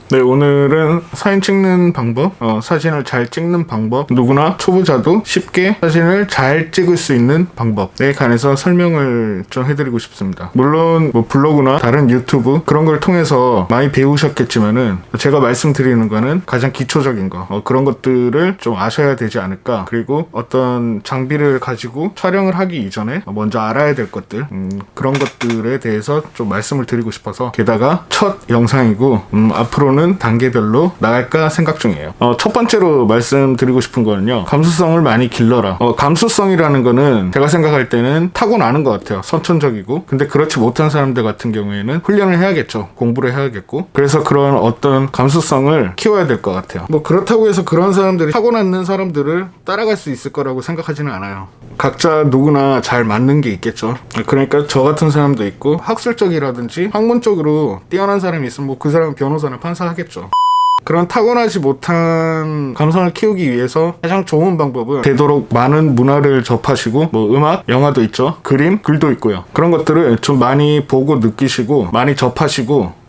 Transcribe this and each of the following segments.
네, 오늘은 사진 찍는 방법, 사진을 잘 찍는 방법, 누구나 초보자도 쉽게 사진을 잘 찍을 수 있는 방법에 관해서 설명을 좀 해드리고 싶습니다. 물론 뭐 블로그나 다른 유튜브 그런 걸 통해서 많이 배우셨겠지만은 제가 말씀드리는 거는 가장 기초적인 거, 그런 것들을 좀 아셔야 되지 않을까. 그리고 어떤 장비를 가지고 촬영을 하기 이전에 먼저 알아야 될 것들, 그런 것들에 대해서 좀 말씀을 드리고 싶어서, 게다가 첫 영상이고 앞으로는 단계별로 나갈까 생각 중이에요. 첫 번째로 말씀드리고 싶은 거는요, 감수성을 많이 길러라. 감수성이라는 거는 제가 생각할 때는 타고나는 것 같아요. 선천적이고. 근데 그렇지 못한 사람들 같은 경우에는 훈련을 해야겠죠. 공부를 해야겠고. 그래서 그런 어떤 감수성을 키워야 될 것 같아요. 뭐 그렇다고 해서 그런 사람들이 타고났는 사람들을 따라갈 수 있을 거라고 생각하지는 않아요. 각자 누구나 잘 맞는 게 있겠죠. 그러니까 저 같은 사람도 있고, 학술적이라든지 학문적으로 뛰어난 사람이 있으면 뭐 그 사람은 변호사나 판사 하겠죠. 그런 타고나지 못한 감성을 키우기 위해서 가장 좋은 방법은 되도록 많은 문화를 접하시고, 뭐 음악, 영화도 있죠. 그림, 글도 있고요. 그런 것들을 좀 많이 보고 느끼시고 많이 접하시고,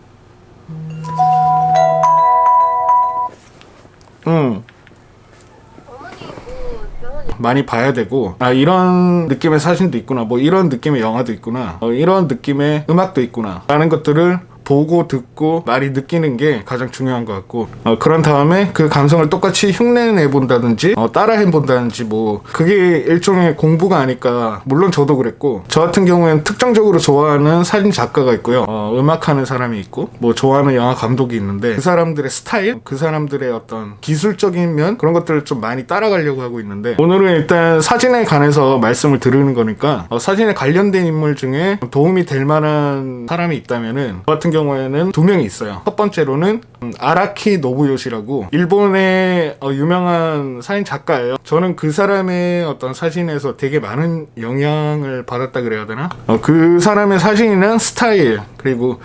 많이 봐야 되고, 이런 느낌의 사진도 있구나, 뭐 이런 느낌의 영화도 있구나, 이런 느낌의 음악도 있구나 라는 것들을 보고 듣고 많이 느끼는 게 가장 중요한 것 같고, 그런 다음에 그 감성을 똑같이 흉내내 본다든지 따라해 본다든지, 뭐 그게 일종의 공부가 아닐까. 물론 저도 그랬고, 저 같은 경우에는 특정적으로 좋아하는 사진 작가가 있고요, 음악하는 사람이 있고, 뭐 좋아하는 영화 감독이 있는데, 그 사람들의 스타일, 그 사람들의 어떤 기술적인 면, 그런 것들을 좀 많이 따라가려고 하고 있는데, 오늘은 일단 사진에 관해서 말씀을 드리는 거니까, 사진에 관련된 인물 중에 도움이 될 만한 사람이 있다면은, 저 같은 경우에는 두 명이 있어요. 첫 번째로는 아라키 노부요시라고 일본의 유명한 사진 작가예요. 저는 그 사람의 어떤 사진에서 되게 많은 영향을 받았다 그래야 되나? 그 사람의 사진이나 스타일, 그리고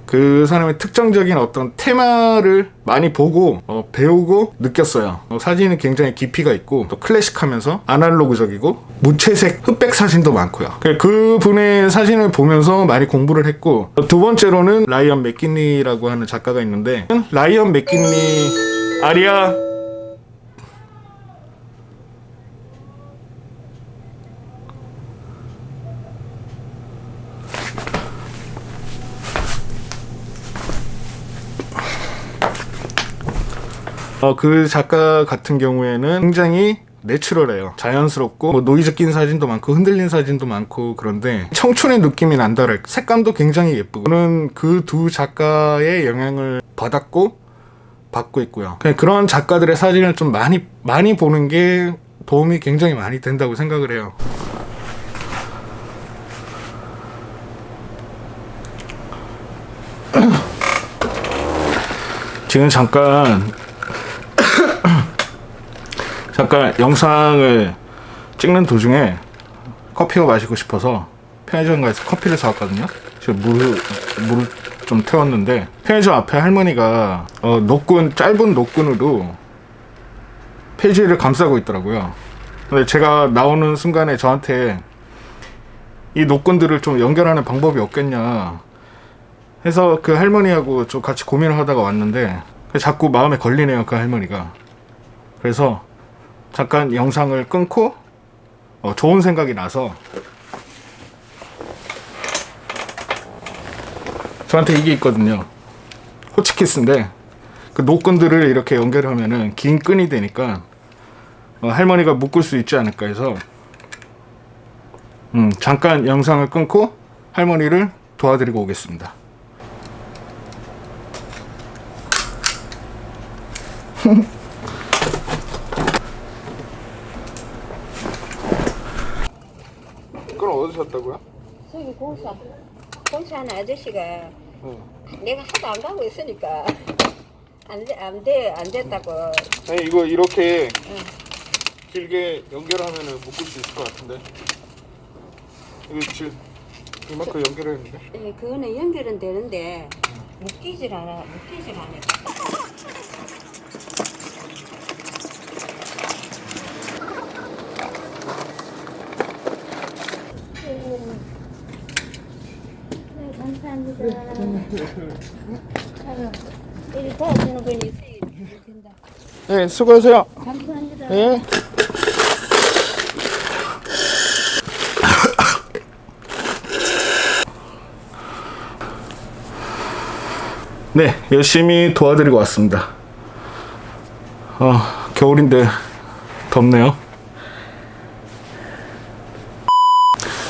그 사람의 특정적인 어떤 테마를 많이 보고 배우고 느꼈어요. 사진은 굉장히 깊이가 있고, 또 클래식하면서 아날로그적이고 무채색 흑백 사진도 많고요. 그 분의 사진을 보면서 많이 공부를 했고, 두 번째로는 라이언 맥킨리라고 하는 작가가 있는데, 라이언 맥킨리, 아리아, 그 작가 같은 경우에는 굉장히 내추럴해요. 자연스럽고, 뭐 노이즈 낀 사진도 많고 흔들린 사진도 많고, 그런데 청춘의 느낌이 난다랄까. 색감도 굉장히 예쁘고. 저는 그 두 작가의 영향을 받고 있고요. 그냥 그런 작가들의 사진을 좀 많이 보는 게 도움이 굉장히 많이 된다고 생각을 해요. 지금 잠깐 영상을 찍는 도중에 커피가 마시고 싶어서 편의점 가서 커피를 사왔거든요. 지금 물을 좀 태웠는데, 편의점 앞에 할머니가 짧은 노끈으로 페이지를 감싸고 있더라고요. 근데 제가 나오는 순간에 저한테 이 노끈들을 좀 연결하는 방법이 없겠냐 해서 그 할머니하고 좀 같이 고민을 하다가 왔는데, 자꾸 마음에 걸리네요, 그 할머니가. 그래서 잠깐 영상을 끊고 좋은 생각이 나서, 저한테 이게 있거든요. 호치키스인데, 그 노끈들을 이렇게 연결하면은 긴 끈이 되니까 할머니가 묶을 수 있지 않을까 해서 잠깐 영상을 끊고 할머니를 도와드리고 오겠습니다. 그건 어디서 샀다고요? 저기 공사하는 아저씨가 내가 하도 안 가고 있으니까 안 됐다고. 아니, 이거 이렇게 길게 연결하면 묶을 수 있을 것 같은데. 이거 지금 이만큼 연결했는데. 예, 그거는 연결은 되는데 묶이질 않아. 네, 감사합니다. 이리 도와주는 건 있어야 된다. 네, 수고하세요. 감사합니다. 네. 네, 열심히 도와드리고 왔습니다. 겨울인데 덥네요.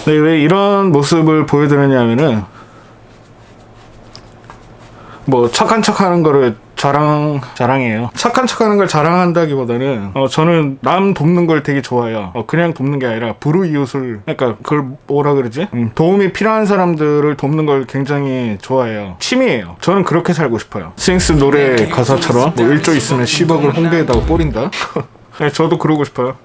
네, 왜 이런 모습을 보여드리냐면은 뭐 착한 척하는 거를 자랑이에요. 착한 척하는 걸 자랑한다기보다는 저는 남 돕는 걸 되게 좋아해요. 그냥 돕는 게 아니라 불우이웃을, 그러니까 그걸 뭐라 그러지? 도움이 필요한 사람들을 돕는 걸 굉장히 좋아해요. 취미예요. 저는 그렇게 살고 싶어요. 스윙스 노래 가사처럼 뭐 1조 있으면 10억을 홍대에다가 뿌린다. 네, 저도 그러고 싶어요.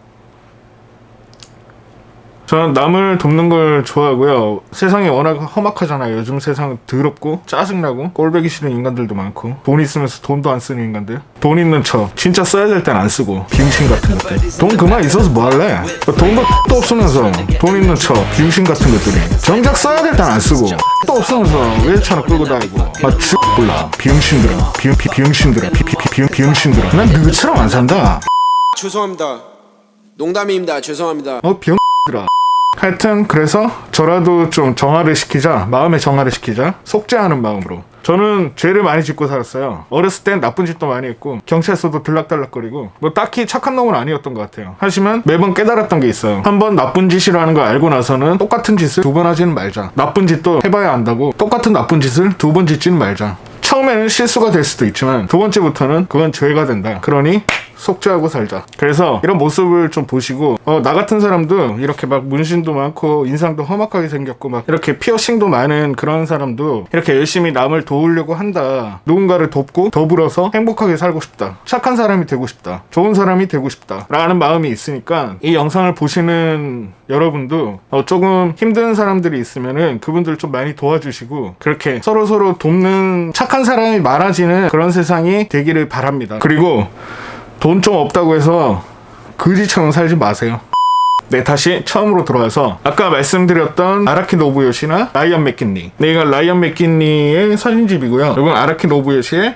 저는 남을 돕는 걸 좋아하고요. 세상이 워낙 험악하잖아요. 요즘 세상 더럽고 짜증나고 꼴보기 싫은 인간들도 많고, 돈 있으면서 돈도 안 쓰는 인간들, 돈 있는 척 진짜 써야 될 땐 안 쓰고 비용신 같은 것들. 돈 그만 있어서 뭐 할래? 돈도 또 없으면서 돈 있는 척 비용신 같은 것들이 정작 써야 될 땐 안 쓰고 또 없으면서 외제차나 끌고 다니고 몰라. 비용신들아. 비용신들아. 난 너희처럼 안 산다. 죄송합니다. 농담입니다. 죄송합니다. 비용신들아. 하여튼 그래서 저라도 좀 정화를 시키자, 마음의 정화를 시키자, 속죄하는 마음으로. 저는 죄를 많이 짓고 살았어요. 어렸을 땐 나쁜 짓도 많이 했고 경찰서도 들락달락거리고 뭐 딱히 착한 놈은 아니었던 것 같아요. 하지만 매번 깨달았던 게 있어요. 한번 나쁜 짓이라는 걸 알고 나서는 똑같은 짓을 두 번 하지는 말자. 나쁜 짓도 해봐야 안다고 똑같은 나쁜 짓을 두 번 짓지는 말자. 처음에는 실수가 될 수도 있지만 두 번째부터는 그건 죄가 된다. 그러니 속죄하고 살자. 그래서 이런 모습을 좀 보시고 나 같은 사람도 이렇게 막 문신도 많고 인상도 험악하게 생겼고 막 이렇게 피어싱도 많은 그런 사람도 이렇게 열심히 남을 도우려고 한다. 누군가를 돕고 더불어서 행복하게 살고 싶다. 착한 사람이 되고 싶다. 좋은 사람이 되고 싶다. 라는 마음이 있으니까 이 영상을 보시는 여러분도 조금 힘든 사람들이 있으면은 그분들 좀 많이 도와주시고 그렇게 서로 돕는 착한 사람이 많아지는 그런 세상이 되기를 바랍니다. 그리고 돈 좀 없다고 해서 거지처럼 살지 마세요. 네, 다시 처음으로 돌아와서 아까 말씀드렸던 아라키 노부요시나 라이언 맥킨리. 네, 이건 라이언 맥킨리의 사진집이고요. 이건 아라키 노부요시의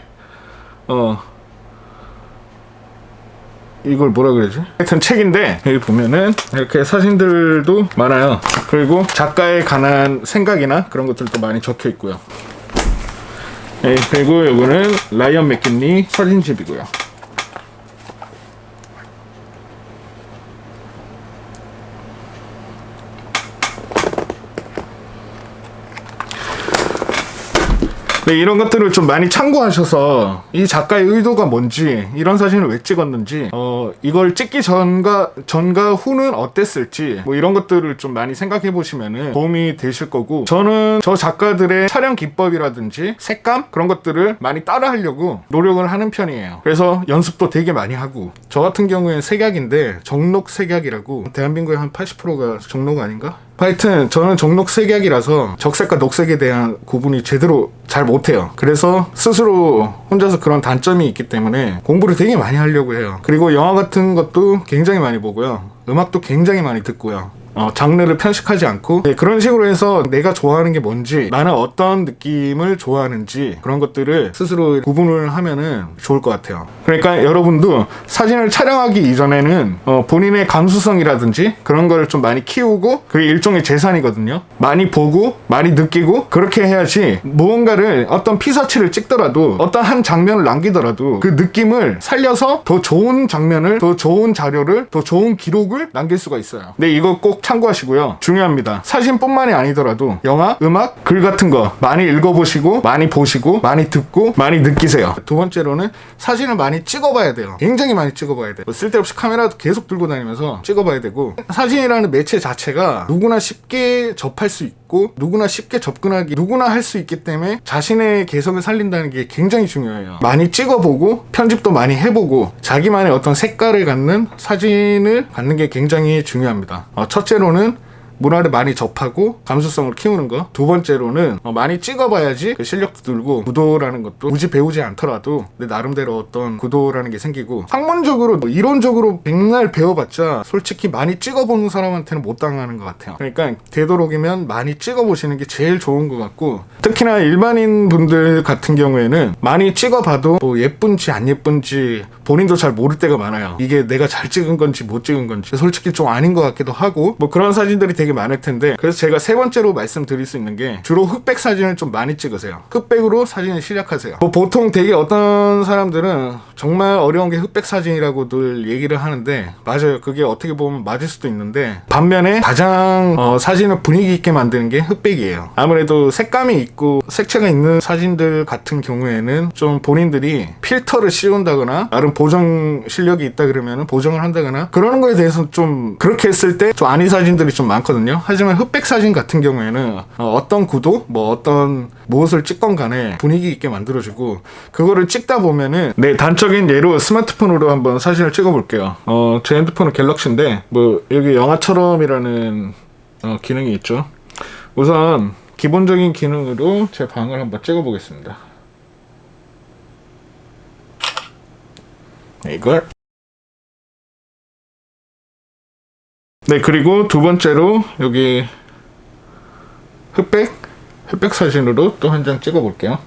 이걸 뭐라 그러지? 하여튼 책인데 여기 보면은 이렇게 사진들도 많아요. 그리고 작가에 관한 생각이나 그런 것들도 많이 적혀 있고요. 네, 그리고 이거는 라이언 맥킨리 사진집이고요. 네, 이런 것들을 좀 많이 참고하셔서 이 작가의 의도가 뭔지, 이런 사진을 왜 찍었는지, 이걸 찍기 전과 후는 어땠을지, 뭐 이런 것들을 좀 많이 생각해 보시면은 도움이 되실 거고, 저는 저 작가들의 촬영 기법이라든지 색감 그런 것들을 많이 따라 하려고 노력을 하는 편이에요. 그래서 연습도 되게 많이 하고, 저 같은 경우에는 색약인데 정록 색약이라고, 대한민국의 한 80%가 정록 아닌가? 하여튼 저는 정록 색약이라서 적색과 녹색에 대한 구분이 제대로 잘 못해요. 그래서 스스로 혼자서 그런 단점이 있기 때문에 공부를 되게 많이 하려고 해요. 그리고 영화 같은 것도 굉장히 많이 보고요. 음악도 굉장히 많이 듣고요. 장르를 편식하지 않고, 네, 그런 식으로 해서 내가 좋아하는 게 뭔지, 나는 어떤 느낌을 좋아하는지 그런 것들을 스스로 구분을 하면은 좋을 것 같아요. 그러니까 여러분도 사진을 촬영하기 이전에는 본인의 감수성이라든지 그런 거를 좀 많이 키우고, 그게 일종의 재산이거든요. 많이 보고 많이 느끼고 그렇게 해야지 무언가를 어떤 피사체를 찍더라도 어떤 한 장면을 남기더라도 그 느낌을 살려서 더 좋은 장면을, 더 좋은 자료를, 더 좋은 기록을 남길 수가 있어요. 네, 이거 꼭 참고하시고요. 중요합니다. 사진뿐만이 아니더라도 영화, 음악, 글 같은 거 많이 읽어보시고 많이 보시고 많이 듣고 많이 느끼세요. 두 번째로는 사진을 많이 찍어봐야 돼요. 굉장히 많이 찍어봐야 돼요. 쓸데없이 카메라도 계속 들고 다니면서 찍어봐야 되고, 사진이라는 매체 자체가 누구나 쉽게 접할 수 있고 누구나 쉽게 접근하기, 누구나 할 수 있기 때문에 자신의 개성을 살린다는 게 굉장히 중요해요. 많이 찍어보고 편집도 많이 해보고 자기만의 어떤 색깔을 갖는 사진을 갖는 게 굉장히 중요합니다. 첫째로는 문화를 많이 접하고 감수성을 키우는 거. 두 번째로는 많이 찍어봐야지 그 실력도 늘고 구도라는 것도 굳이 배우지 않더라도 내 나름대로 어떤 구도라는 게 생기고, 학문적으로 이론적으로 백날 배워봤자 솔직히 많이 찍어보는 사람한테는 못 당하는 것 같아요. 그러니까 되도록이면 많이 찍어보시는 게 제일 좋은 것 같고, 특히나 일반인 분들 같은 경우에는 많이 찍어봐도 뭐 예쁜지 안 예쁜지 본인도 잘 모를 때가 많아요. 이게 내가 잘 찍은 건지 못 찍은 건지 솔직히 좀 아닌 것 같기도 하고, 뭐 그런 사진들이 되게 많을 텐데, 그래서 제가 세 번째로 말씀드릴 수 있는 게 주로 흑백 사진을 좀 많이 찍으세요. 흑백으로 사진을 시작하세요. 뭐 보통 되게 어떤 사람들은 정말 어려운 게 흑백 사진이라고 늘 얘기를 하는데, 맞아요. 그게 어떻게 보면 맞을 수도 있는데, 반면에 가장 사진을 분위기 있게 만드는 게 흑백이에요. 아무래도 색감이 있고 색채가 있는 사진들 같은 경우에는 좀 본인들이 필터를 씌운다거나 나름 보정 실력이 있다 그러면 보정을 한다거나 그러는 거에 대해서 좀 그렇게 했을 때 좀 아닌 사진들이 좀 많거든요. 하지만 흑백 사진 같은 경우에는 어떤 구도, 뭐 어떤 무엇을 찍건 간에 분위기 있게 만들어주고, 그거를 찍다 보면은, 네, 단적인 예로 스마트폰으로 한번 사진을 찍어볼게요. 제 핸드폰은 갤럭시인데 뭐 여기 영화처럼이라는 기능이 있죠. 우선 기본적인 기능으로 제 방을 한번 찍어보겠습니다. 이걸. 네, 그리고 두 번째로 여기 흑백 사진으로 또 한 장 찍어볼게요.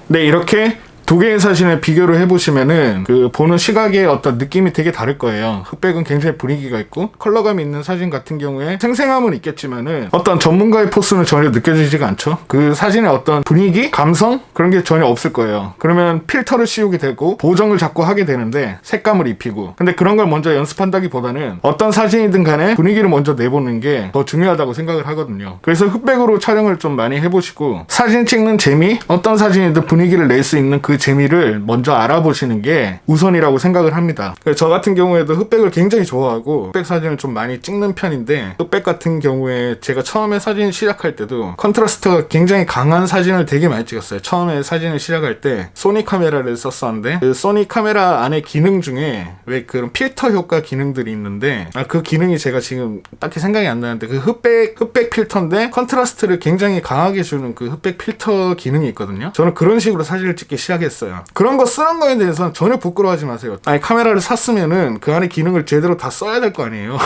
네, 이렇게 두 개의 사진을 비교를 해보시면은 그 보는 시각의 어떤 느낌이 되게 다를 거예요. 흑백은 굉장히 분위기가 있고 컬러감이 있는 사진 같은 경우에 생생함은 있겠지만은 어떤 전문가의 포스는 전혀 느껴지지가 않죠. 그 사진의 어떤 분위기, 감성 그런 게 전혀 없을 거예요. 그러면 필터를 씌우게 되고 보정을 자꾸 하게 되는데 색감을 입히고, 근데 그런 걸 먼저 연습한다기보다는 어떤 사진이든 간에 분위기를 먼저 내보는 게 더 중요하다고 생각을 하거든요. 그래서 흑백으로 촬영을 좀 많이 해보시고, 사진 찍는 재미, 어떤 사진이든 분위기를 낼 수 있는 그 재미를 먼저 알아보시는 게 우선이라고 생각을 합니다. 저 같은 경우에도 흑백을 굉장히 좋아하고 흑백 사진을 좀 많이 찍는 편인데, 흑백 같은 경우에 제가 처음에 사진 시작할 때도 컨트라스트가 굉장히 강한 사진을 되게 많이 찍었어요. 처음에 사진을 시작할 때 소니 카메라를 썼었는데, 그 소니 카메라 안에 기능 중에 왜 그런 필터 효과 기능들이 있는데, 그 기능이 제가 지금 딱히 생각이 안 나는데, 그 흑백 필터인데 컨트라스트를 굉장히 강하게 주는 그 흑백 필터 기능이 있거든요. 저는 그런 식으로 사진을 찍기 시작했어요. 그런 거 쓰는 거에 대해서는 전혀 부끄러워하지 마세요. 아니, 카메라를 샀으면은 그 안에 기능을 제대로 다 써야 될 거 아니에요.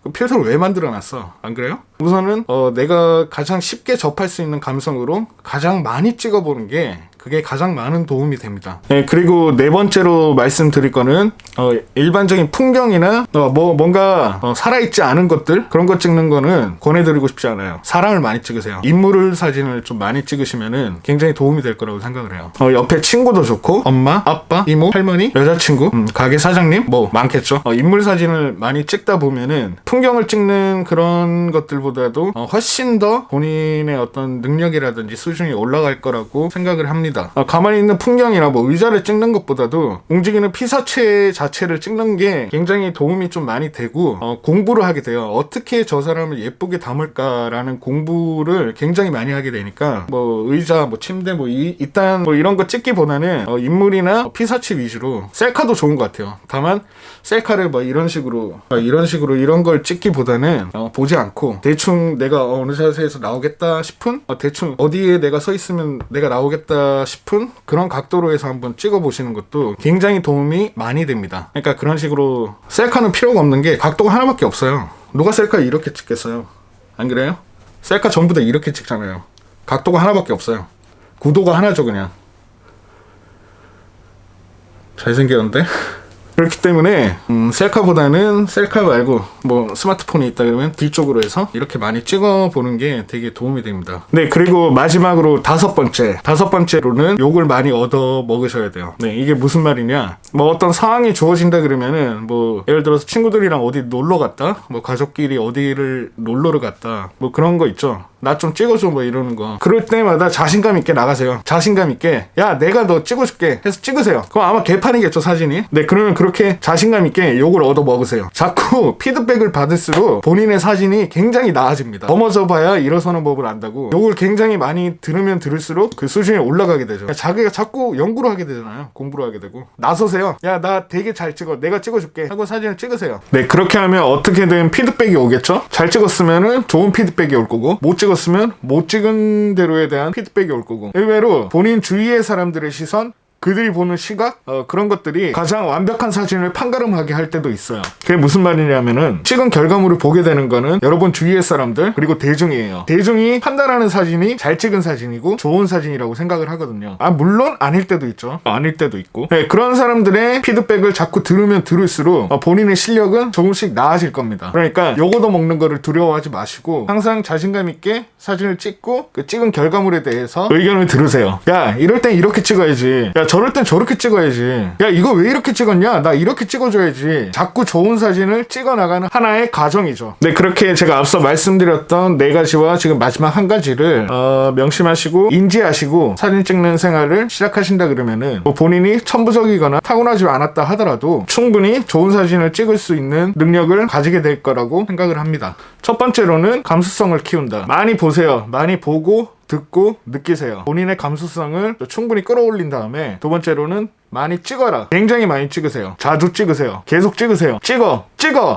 그 필터를 왜 만들어놨어? 안 그래요? 우선은 내가 가장 쉽게 접할 수 있는 감성으로 가장 많이 찍어보는 게, 그게 가장 많은 도움이 됩니다. 네, 그리고 네 번째로 말씀드릴 거는 일반적인 풍경이나 뭔가 살아있지 않은 것들, 그런 거 찍는 거는 권해드리고 싶지 않아요. 사람을 많이 찍으세요. 인물 사진을 좀 많이 찍으시면은 굉장히 도움이 될 거라고 생각을 해요. 옆에 친구도 좋고, 엄마, 아빠, 이모, 할머니, 여자친구, 가게 사장님, 뭐 많겠죠. 인물 사진을 많이 찍다 보면은 풍경을 찍는 그런 것들보다도 훨씬 더 본인의 어떤 능력이라든지 수준이 올라갈 거라고 생각을 합니다. 가만히 있는 풍경이나 뭐 의자를 찍는 것보다도 움직이는 피사체 자체를 찍는 게 굉장히 도움이 좀 많이 되고, 공부를 하게 돼요. 어떻게 저 사람을 예쁘게 담을까라는 공부를 굉장히 많이 하게 되니까, 뭐 의자, 뭐 침대, 뭐 일단 뭐 이런 거 찍기보다는 인물이나 피사체 위주로, 셀카도 좋은 것 같아요. 다만 셀카를 뭐 이런 식으로 이런 걸 찍기보다는 보지 않고 대충 내가 어느 자세에서 나오겠다 싶은, 대충 어디에 내가 서 있으면 내가 나오겠다 싶은 그런 각도로 해서 한번 찍어보시는 것도 굉장히 도움이 많이 됩니다. 그러니까 그런 식으로, 셀카는 필요가 없는 게 각도가 하나밖에 없어요. 누가 셀카 이렇게 찍겠어요? 안 그래요? 셀카 전부 다 이렇게 찍잖아요. 각도가 하나밖에 없어요. 구도가 하나죠, 그냥. 잘생겼는데? 그렇기 때문에 셀카 말고 뭐 스마트폰이 있다 그러면 뒤쪽으로 해서 이렇게 많이 찍어보는 게 되게 도움이 됩니다. 네, 그리고 마지막으로 다섯 번째로는 욕을 많이 얻어 먹으셔야 돼요. 네, 이게 무슨 말이냐, 뭐 어떤 상황이 주어진다 그러면은, 뭐 예를 들어서 친구들이랑 어디 놀러 갔다, 뭐 가족끼리 어디를 놀러를 갔다, 뭐 그런 거 있죠. 나 좀 찍어줘 뭐 이러는 거. 그럴 때마다 자신감 있게 나가세요. 자신감 있게 야 내가 너 찍어줄게 해서 찍으세요. 그럼 아마 개판이겠죠 사진이. 네, 그러면 그렇게 자신감 있게 욕을 얻어 먹으세요. 자꾸 피드백을 받을수록 본인의 사진이 굉장히 나아집니다. 넘어져 봐야 일어서는 법을 안다고. 욕을 굉장히 많이 들으면 들을수록 그 수준이 올라가게 되죠. 자기가 자꾸 연구를 하게 되잖아요. 공부를 하게 되고. 나서세요. 야 나 되게 잘 찍어, 내가 찍어줄게 하고 사진을 찍으세요. 네, 그렇게 하면 어떻게든 피드백이 오겠죠. 잘 찍었으면은 좋은 피드백이 올 거고, 못 찍었으면 못 찍은 대로에 대한 피드백이 올 거고, 의외로 본인 주위의 사람들의 시선, 그들이 보는 시각, 그런 것들이 가장 완벽한 사진을 판가름하게 할 때도 있어요. 그게 무슨 말이냐면은 찍은 결과물을 보게 되는 거는 여러분 주위의 사람들 그리고 대중이에요. 대중이 판단하는 사진이 잘 찍은 사진이고 좋은 사진이라고 생각을 하거든요. 물론 아닐 때도 있죠. 아닐 때도 있고. 네, 그런 사람들의 피드백을 자꾸 들으면 들을수록 본인의 실력은 조금씩 나아질 겁니다. 그러니까 요거도 먹는 거를 두려워하지 마시고 항상 자신감 있게 사진을 찍고 그 찍은 결과물에 대해서 의견을 들으세요. 야 이럴 땐 이렇게 찍어야지. 야 저럴 땐 저렇게 찍어야지. 야 이거 왜 이렇게 찍었냐? 나 이렇게 찍어줘야지. 자꾸 좋은 사진을 찍어나가는 하나의 과정이죠. 네, 그렇게 제가 앞서 말씀드렸던 4가지와 지금 마지막 한 가지를 명심하시고 인지하시고 사진 찍는 생활을 시작하신다 그러면은 뭐 본인이 천부적이거나 타고나지 않았다 하더라도 충분히 좋은 사진을 찍을 수 있는 능력을 가지게 될 거라고 생각을 합니다. 첫 번째로는 감수성을 키운다. 많이 보세요. 많이 보고 듣고 느끼세요. 본인의 감수성을 충분히 끌어올린 다음에 두 번째로는 많이 찍어라. 굉장히 많이 찍으세요. 자주 찍으세요. 계속 찍으세요. 찍어!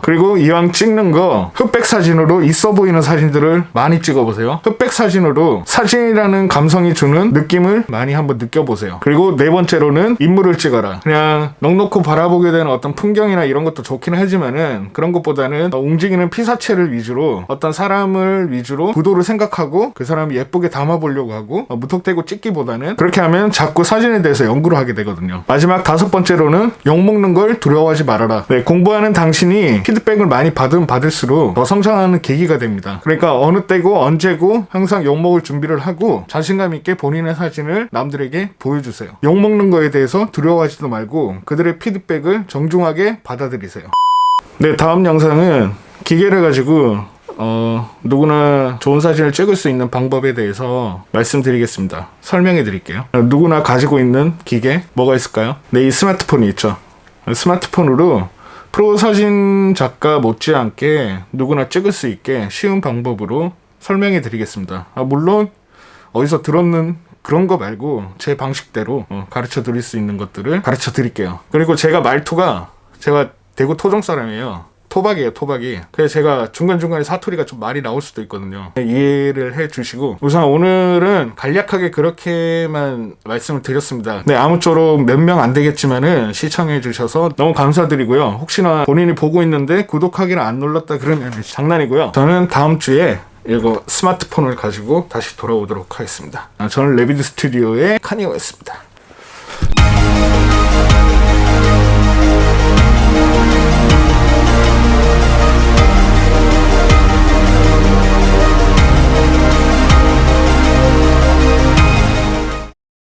그리고 이왕 찍는 거 흑백 사진으로 있어 보이는 사진들을 많이 찍어보세요. 흑백 사진으로 사진이라는 감성이 주는 느낌을 많이 한번 느껴보세요. 그리고 네 번째로는 인물을 찍어라. 그냥 넉넉히 바라보게 되는 어떤 풍경이나 이런 것도 좋긴 하지만은 그런 것보다는 움직이는 피사체를 위주로 어떤 사람을 위주로 구도를 생각하고 그 사람을 예쁘게 담아보려고 하고 무턱대고 찍기보다는 그렇게 하면 자꾸 사진에 대해서 연구를 하게 되거든요. 마지막 5번째로는 욕먹는 걸 두려워하지 말아라. 네, 공부하는 당신이 피드백을 많이 받으면 받을수록 더 성장하는 계기가 됩니다. 그러니까 어느 때고 언제고 항상 욕먹을 준비를 하고 자신감 있게 본인의 사진을 남들에게 보여주세요. 욕먹는 거에 대해서 두려워하지도 말고 그들의 피드백을 정중하게 받아들이세요. 네, 다음 영상은 기계를 가지고 누구나 좋은 사진을 찍을 수 있는 방법에 대해서 말씀드리겠습니다. 설명해 드릴게요. 누구나 가지고 있는 기계 뭐가 있을까요? 네, 이 스마트폰이 있죠. 스마트폰으로 프로 사진 작가 못지않게 누구나 찍을 수 있게 쉬운 방법으로 설명해 드리겠습니다. 물론 어디서 들었는 그런 거 말고 제 방식대로 가르쳐 드릴 수 있는 것들을 가르쳐 드릴게요. 그리고 제가 말투가 제가 대구 토종 사람이에요. 토박이에요, 토박이. 그래서 제가 중간중간에 사투리가 좀 많이 나올 수도 있거든요. 이해를 해주시고 우선 오늘은 간략하게 그렇게만 말씀을 드렸습니다. 네, 아무쪼록 몇 명 안 되겠지만은 시청해 주셔서 너무 감사드리고요. 혹시나 본인이 보고 있는데 구독하기를 안 눌렀다 그러면 장난이고요. 저는 다음 주에 이거 스마트폰을 가지고 다시 돌아오도록 하겠습니다. 저는 레비드 스튜디오의 카니오였습니다.